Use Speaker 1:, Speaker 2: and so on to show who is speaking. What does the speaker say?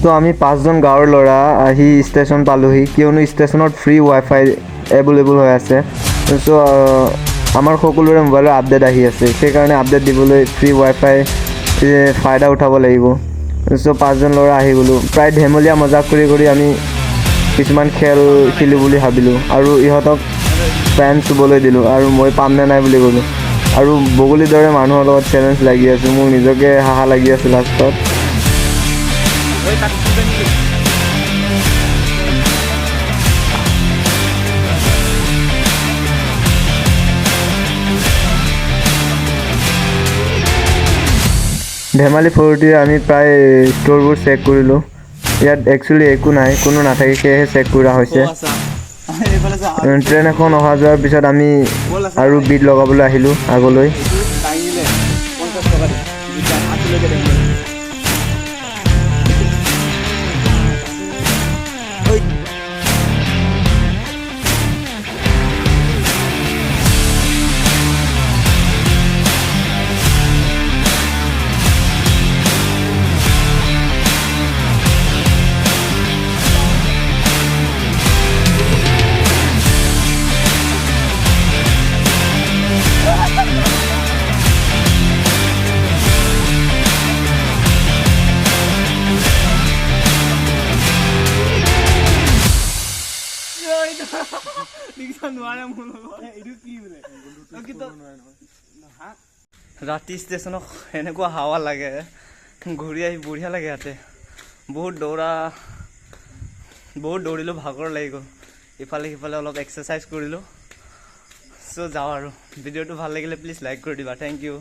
Speaker 1: তো আমি পাঁচজন গাঁৱৰ ল'ৰা আহি ষ্টেচন পালোহি কিয়নো ষ্টেচনত ফ্ৰী ৱাইফাই এভেইলেবল হৈ আছে চ' আমাৰ সকলোৰে মোবাইলৰ আপডেট আহি আছে সেইকাৰণে আপডেট দিবলৈ ফ্ৰী ৱাইফাই ফাইদা উঠাব লাগিব চ' পাঁচজন ল'ৰা আহি গ'লোঁ প্ৰায় ধেমলীয়া মজাক কৰি আমি কিছুমান খেল খেলোঁ বুলি ভাবিলোঁ আৰু ইহঁতক পেন চুবলৈ দিলোঁ আৰু মই পামনে নাই বুলি ক'লোঁ আৰু বগলীৰ দৰে মানুহৰ লগত চেলেঞ্জ লাগি আছোঁ মোৰ নিজকে হাহা লাগি আছে লাষ্টত ধেমালি ফূৰ্তিৰে আমি প্ৰায় ষ্ট'ৰবোৰ চেক কৰিলোঁ ইয়াত একচুৱেলি একো নাই কোনো নাথাকে সেয়েহে চেক কৰা হৈছে ট্ৰেইন এখন অহা যোৱাৰ পিছত আমি আৰু বিট লগাবলৈ আহিলোঁ আগলৈ ৰাতি ষ্টেচনত এনেকুৱা হাৱা লাগে ঘূৰি আহি বঢ়িয়া লাগে ইয়াতে বহুত দৌৰিলোঁ ভাগৰ লাগি গ'ল ইফালে সিফালে অলপ এক্সাৰচাইজ কৰিলোঁ চ' যাওঁ আৰু ভিডিঅ'টো ভাল লাগিলে প্লিজ লাইক কৰি দিবা থেংক ইউ